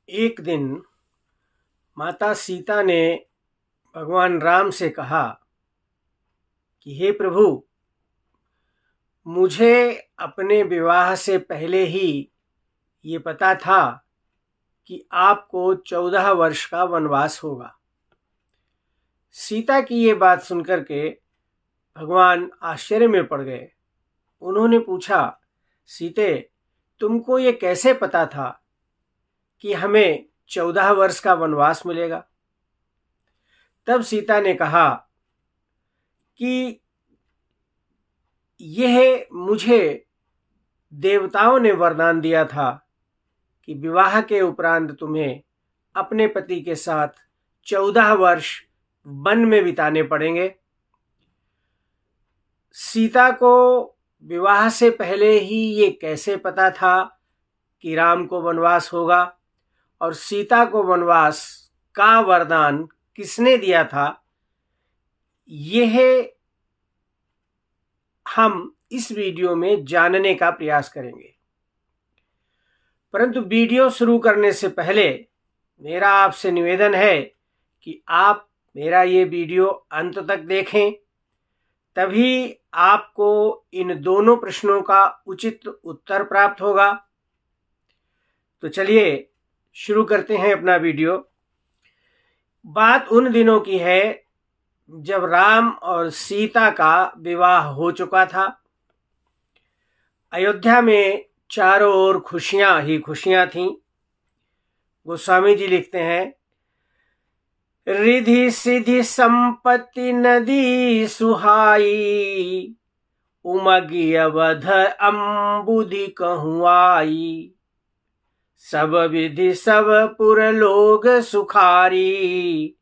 एक दिन माता सीता ने भगवान राम से कहा कि हे प्रभु, मुझे अपने विवाह से पहले ही ये पता था कि आपको 14 वर्ष का वनवास होगा। सीता की ये बात सुनकर के भगवान आश्चर्य में पड़ गए। उन्होंने पूछा, सीते, तुमको ये कैसे पता था कि हमें 14 वर्ष का वनवास मिलेगा? तब सीता ने कहा कि यह मुझे देवताओं ने वरदान दिया था कि विवाह के उपरांत तुम्हें अपने पति के साथ 14 वर्ष वन में बिताने पड़ेंगे। सीता को विवाह से पहले ही ये कैसे पता था कि राम को वनवास होगा, और सीता को वनवास का वरदान किसने दिया था, यह हम इस वीडियो में जानने का प्रयास करेंगे। परंतु वीडियो शुरू करने से पहले मेरा आपसे निवेदन है कि आप मेरा ये वीडियो अंत तक देखें, तभी आपको इन दोनों प्रश्नों का उचित उत्तर प्राप्त होगा। तो चलिए शुरू करते हैं अपना वीडियो। बात उन दिनों की है जब राम और सीता का विवाह हो चुका था। अयोध्या में चारों ओर खुशियां ही खुशियां थीं। गोस्वामी जी लिखते हैं, रिधि सिधि संपत्ति नदी सुहाई, उमगी अवध अम्बुधि कहूँ आई, सब विधि सब पुर लोग सुखारी,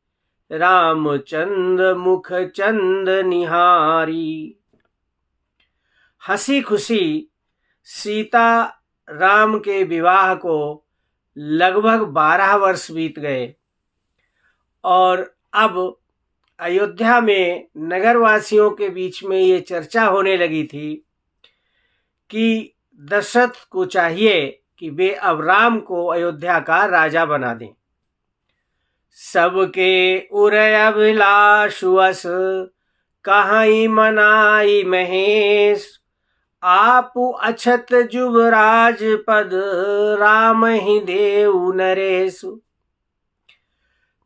रामचंद मुख चंद निहारी। हंसी खुशी सीता राम के विवाह को लगभग 12 वर्ष बीत गए और अब अयोध्या में नगरवासियों के बीच में ये चर्चा होने लगी थी कि दशरथ को चाहिए कि वे अब राम को अयोध्या का राजा बना दें। सबके उरय अभिलाषु अस, कहाई मनाई महेश, आपु अछत जुबराज पद, राम ही देऊ नरेशु।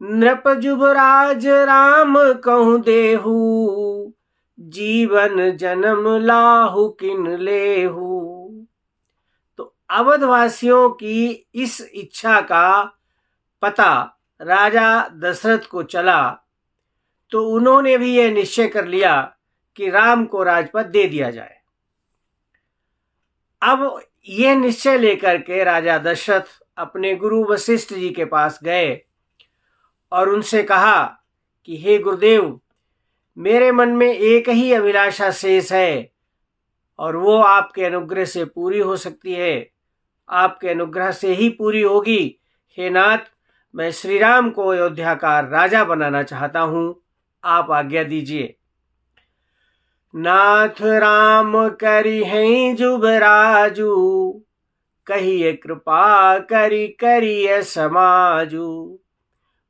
नृप जुबराज राम कहूँ देहु, जीवन जन्म लाहु किन लेहु। तो अवधवासियों की इस इच्छा का पता राजा दशरथ को चला, तो उन्होंने भी यह निश्चय कर लिया कि राम को राजपद दे दिया जाए। अब यह निश्चय लेकर के राजा दशरथ अपने गुरु वशिष्ठ जी के पास गए और उनसे कहा कि हे गुरुदेव, मेरे मन में एक ही अभिलाषा शेष है और वो आपके अनुग्रह से पूरी हो सकती है। आपके अनुग्रह से ही पूरी होगी। हे नाथ, मैं श्री राम को अयोध्या का राजा बनाना चाहता हूं, आप आज्ञा दीजिए। नाथ राम करी हैं जुबराजू, कहिए कृपा करी करिय समाजू,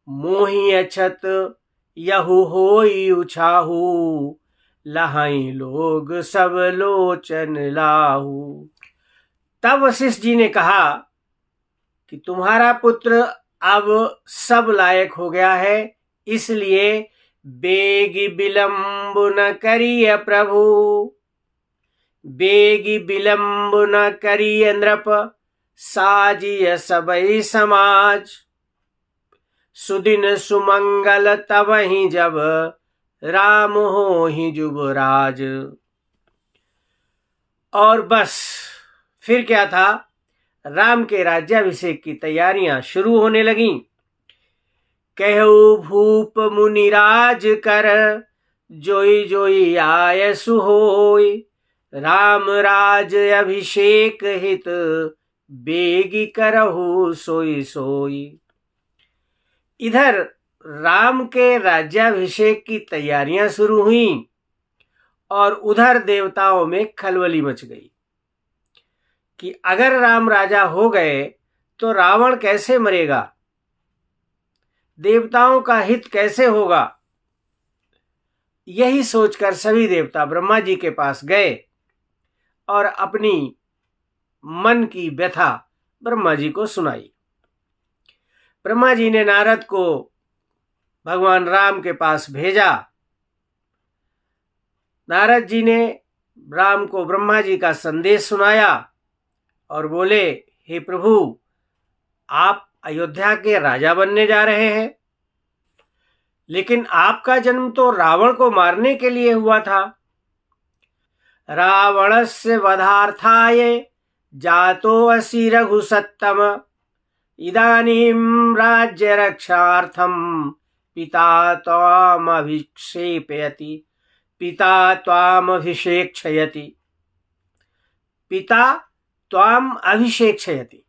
मोहि अछत यहु होई उछाहू, लहाई लोग सब लोचन लाहू। तब वशिष्ठ जी ने कहा कि तुम्हारा पुत्र अब सब लायक हो गया है, इसलिए बेगी विलंब न करिय प्रभु, बेगी विलंब न करिय नृप, साजिय सबई समाज, सुदिन सुमंगल तब ही जब, राम हो ही जुबराज। और बस फिर क्या था, राम के राज्याभिषेक की तैयारियां शुरू होने लगीं। कहु भूप मुनिराज कर, जोई जोई आय सुहोय, राम राज अभिषेक हित, बेगी करहु सोई सोई। इधर राम के राज्याभिषेक की तैयारियां शुरू हुईं और उधर देवताओं में खलबली मच गई कि अगर राम राजा हो गए तो रावण कैसे मरेगा, देवताओं का हित कैसे होगा। यही सोचकर सभी देवता ब्रह्मा जी के पास गए और अपनी मन की व्यथा ब्रह्मा जी को सुनाई। ब्रह्मा जी ने नारद को भगवान राम के पास भेजा। नारद जी ने राम को ब्रह्मा जी का संदेश सुनाया और बोले, हे प्रभु, आप अयोध्या के राजा बनने जा रहे हैं, लेकिन आपका जन्म तो रावण को मारने के लिए हुआ था। रावणस्य वधार्थाय जातो असि रघुसत्तम, इदानीं राज्य रक्षार्थम पिता त्वाम अभिषेक्षयति। पिता त्वाम अभिषेक्षयति।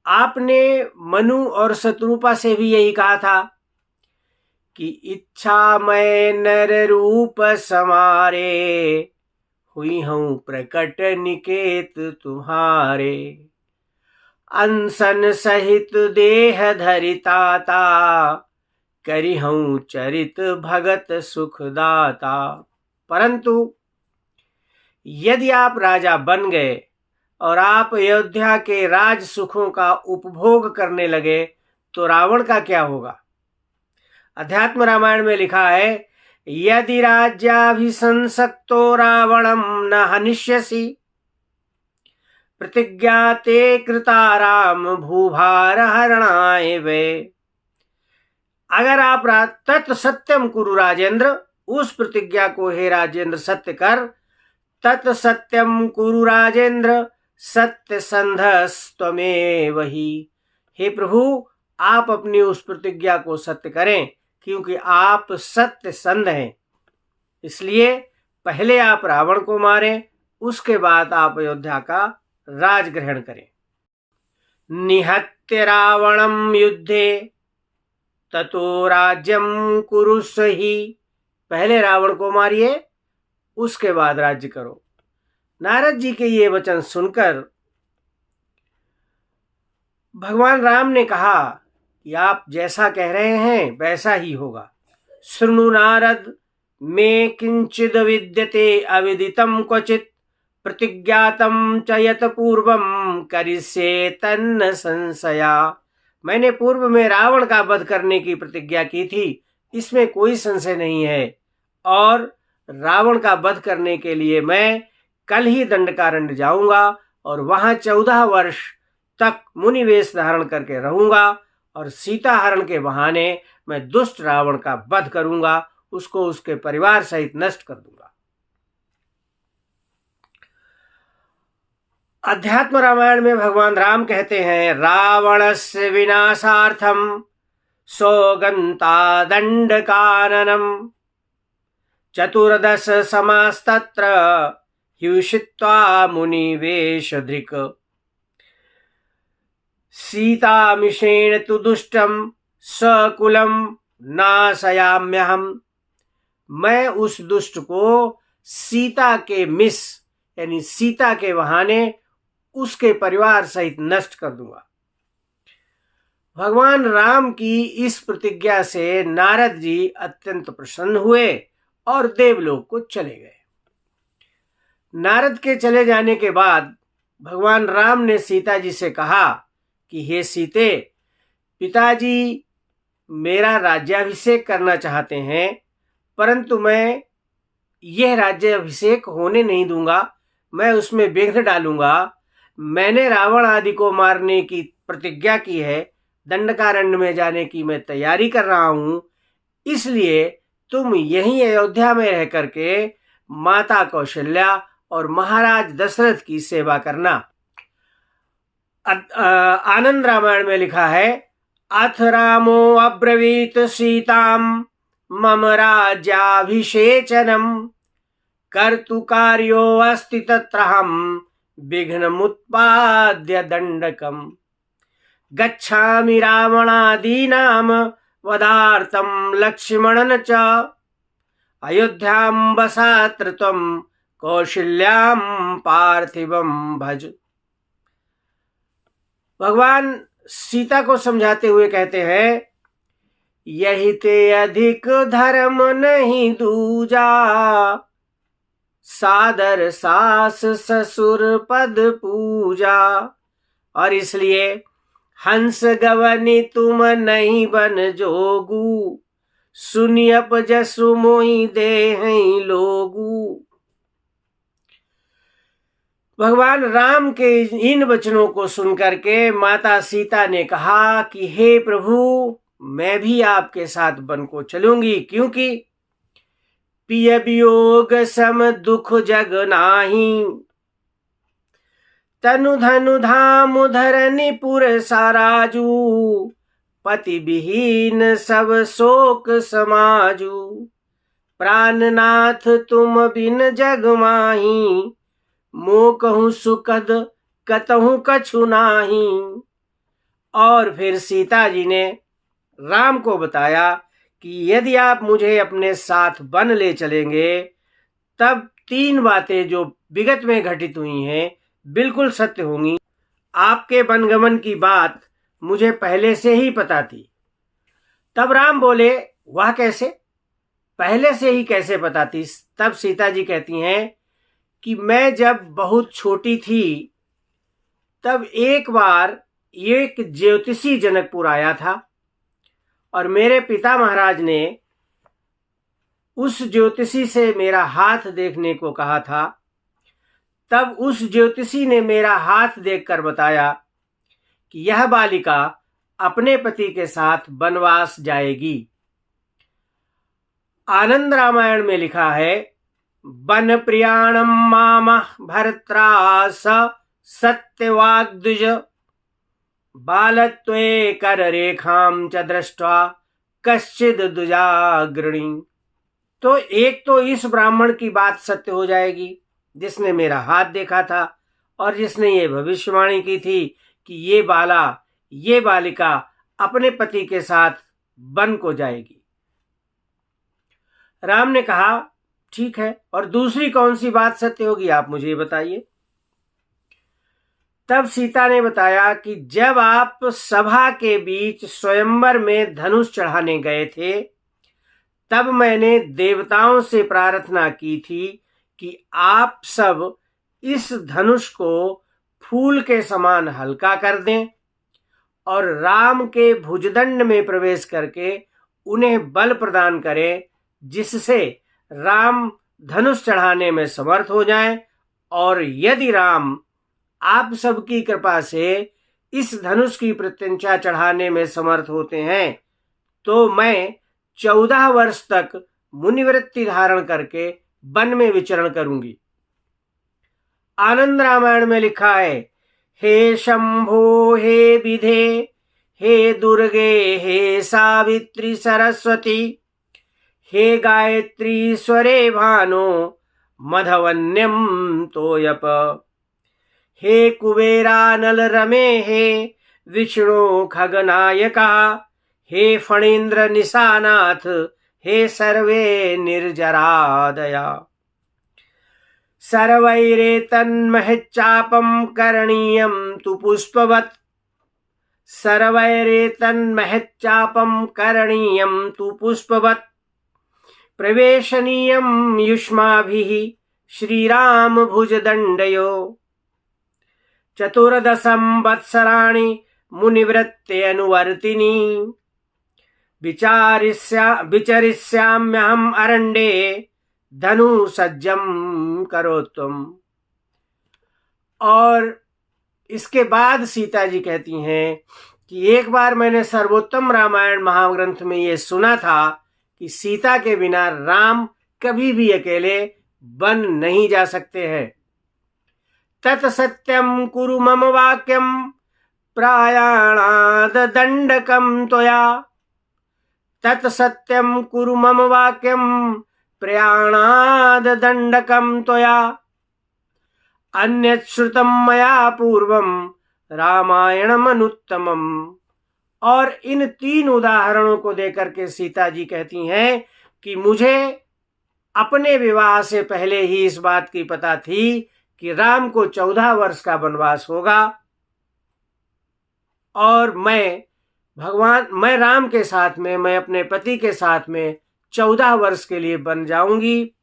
आपने मनु और शत्रुपा से भी यही कहा था कि इच्छा मैं नर रूप समारे, हुई हूं प्रकट निकेत तुम्हारे। अनसन सहित देह धरिताता, करी हूं चरित भगत सुखदाता। परंतु यदि आप राजा बन गए और आप अयोध्या के राज सुखों का उपभोग करने लगे तो रावण का क्या होगा। अध्यात्म रामायण में लिखा है, यदि राज्याभिसंसक्तो रावणम न हनिष्यसि, प्रतिज्ञा ते कृता राम भूभार हरणाय वे। अगर आप तत् सत्यम कुरु राजेंद्र, उस प्रतिज्ञा को हे राजेंद्र सत्य कर। तत् सत्यम कुरु राजेंद्र सत्य संधस्तमेव ही। हे प्रभु, आप अपनी उस प्रतिज्ञा को सत्य करें, क्योंकि आप सत्य संध हैं। इसलिए पहले आप रावण को मारें, उसके बाद आप अयोध्या का राज ग्रहण करें। निहत्य रावणम युद्धे ततो राज्यम कुरुस्वहि। पहले रावण को मारिए, उसके बाद राज्य करो। नारद जी के ये वचन सुनकर भगवान राम ने कहा कि आप जैसा कह रहे हैं वैसा ही होगा। शृणु नारद मे किंचिद विद्यते अविदितम क्वचित, प्रतिज्ञातम च यत पूर्वम करिष्ये तन्न संशया। मैंने पूर्व में रावण का वध करने की प्रतिज्ञा की थी, इसमें कोई संशय नहीं है। और रावण का वध करने के लिए मैं कल ही दंडकारण्य जाऊंगा और वहां 14 वर्ष तक मुनि वेश धारण करके रहूंगा और सीता हरण के बहाने मैं दुष्ट रावण का वध करूंगा, उसको उसके परिवार सहित नष्ट कर दूंगा। अध्यात्म रामायण में भगवान राम कहते हैं, रावणस्य विनाशार्थम सौगंता दंड काननम, 14 समास्तत्र ह्युषित्वा मुनिवेशधृक्। सीतामिषेण तु दुष्टम सकुलम नाशयाम्यहम। मैं उस दुष्ट को सीता के मिस यानी सीता के बहाने उसके परिवार सहित नष्ट कर दूंगा। भगवान राम की इस प्रतिज्ञा से नारद जी अत्यंत प्रसन्न हुए और देवलोक को चले गए। नारद के चले जाने के बाद भगवान राम ने सीता जी से कहा कि हे सीते, पिताजी मेरा राज्याभिषेक करना चाहते हैं, परंतु मैं यह राज्याभिषेक होने नहीं दूंगा, मैं उसमें विघ्न डालूंगा। मैंने रावण आदि को मारने की प्रतिज्ञा की है, दंडकारण्य में जाने की मैं तैयारी कर रहा हूं, इसलिए तुम यहीं अयोध्या में रह करके माता कौशल्या और महाराज दशरथ की सेवा करना। आनंद रामायण में लिखा है, अथ रामो अब्रवीत सीताम मम राज्याभिषेचनम, कर्तु कार्यो अस्ति तत्रहम विघ्नमुत्पाद्य दंडकम, गच्छामि रावणादीनाम वधार्थम लक्ष्मणन च, अयोध्यां वसात्र त्वं कौशल्यां पार्थिवं भज। भगवान सीता को समझाते हुए कहते हैं, यही ते अधिक धर्म नहीं दूजा, सादर सास ससुर पद पूजा। और इसलिए हंस गवनी तुम नहीं बन जोगू, सुनियप जसु मोहि दे लोगू। भगवान राम के इन वचनों को सुनकर के माता सीता ने कहा कि हे प्रभु, मैं भी आपके साथ वन को चलूंगी, क्योंकि पिय वियोग सम दुख जग नाही, तनु धनु धाम धरनी पुर साराजू, पति विहीन सब शोक समाजू, प्राणनाथ तुम बिन जग माही, मोह कहूँ सुखद कतहु कछु नाही। और फिर सीता जी ने राम को बताया कि यदि आप मुझे अपने साथ वन ले चलेंगे, तब 3 बातें जो विगत में घटित हुई हैं बिल्कुल सत्य होंगी। आपके वनगमन की बात मुझे पहले से ही पता थी। तब राम बोले, वह कैसे? पहले से ही कैसे पता थी? तब सीता जी कहती हैं कि मैं जब बहुत छोटी थी, तब एक बार एक ज्योतिषी जनकपुर आया था और मेरे पिता महाराज ने उस ज्योतिषी से मेरा हाथ देखने को कहा था। तब उस ज्योतिषी ने मेरा हाथ देखकर बताया कि यह बालिका अपने पति के साथ वनवास जाएगी। आनंद रामायण में लिखा है, वन प्रियाणम मामः भर्त्रा स सत्यवाग्द्विज, बालत्वे कर रेखाम च दृष्ट्वा कश्चिद द्विजाग्रणी। तो एक तो इस ब्राह्मण की बात सत्य हो जाएगी जिसने मेरा हाथ देखा था और जिसने ये भविष्यवाणी की थी कि ये बालिका अपने पति के साथ वन को जाएगी। राम ने कहा, ठीक है, और दूसरी कौन सी बात सत्य होगी, आप मुझे बताइए। तब सीता ने बताया कि जब आप सभा के बीच स्वयंवर में धनुष चढ़ाने गए थे, तब मैंने देवताओं से प्रार्थना की थी कि आप सब इस धनुष को फूल के समान हल्का कर दें और राम के भुजदंड में प्रवेश करके उन्हें बल प्रदान करें, जिससे राम धनुष चढ़ाने में समर्थ हो जाएं। और यदि राम आप सबकी कृपा से इस धनुष की प्रत्यंचा चढ़ाने में समर्थ होते हैं, तो मैं 14 वर्ष तक मुनिवृत्ति धारण करके वन में विचरण करूंगी। आनंद रामायण में लिखा है, हे शंभो हे विधे हे दुर्गे हे सावित्री सरस्वती, हे गायत्री स्वरे भानो मधवन्यम तोयप, हे कुबेरानल रमे हे विष्णु खगनायका, हे फणीन्द्र निशानाथ हे सर्वे निर्जरादया, सर्वैरेतन्महच्चापं करणीयं तु पुष्पवत्, सर्वैरेतन्महच्चापं करणीयं तु पुष्पवत्, प्रवेशनीयं युष्माभिः श्रीराम भुजदण्डयो, 14 वत्सराणि मुनिवृत्ते अनुवर्तिनी, विचरिष्याम्यहम् अरण्ये धनु सज्जम करो तुम। और इसके बाद सीता जी कहती हैं कि एक बार मैंने सर्वोत्तम रामायण महाग्रंथ में ये सुना था कि सीता के बिना राम कभी भी अकेले वन नहीं जा सकते हैं। तत्सत्यम कुरु मम वाक्यम प्रायाणाद दंडकम त्वया, तत्सत्यम कुरु मम वाक्यम प्रयाणाद दंडकम त्वया, अन्यत् श्रुतं मया पूर्वम रामायणम अनुत्तमम। और इन 3 उदाहरणों को देकर के सीता जी कहती हैं कि मुझे अपने विवाह से पहले ही इस बात की पता थी कि राम को 14 वर्ष का वनवास होगा। और मैं राम के साथ में, मैं अपने पति के साथ में 14 वर्ष के लिए बन जाऊंगी।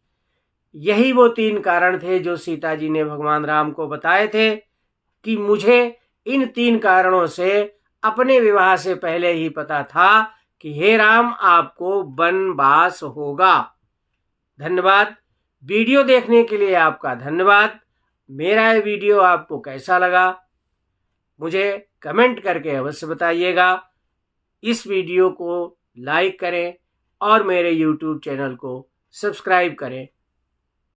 यही वो 3 कारण थे जो सीता जी ने भगवान राम को बताए थे कि मुझे इन 3 कारणों से अपने विवाह से पहले ही पता था कि हे राम, आपको वनवास होगा। धन्यवाद। वीडियो देखने के लिए आपका धन्यवाद। मेरा ये वीडियो आपको कैसा लगा मुझे कमेंट करके अवश्य बताइएगा। इस वीडियो को लाइक करें और मेरे YouTube चैनल को सब्सक्राइब करें।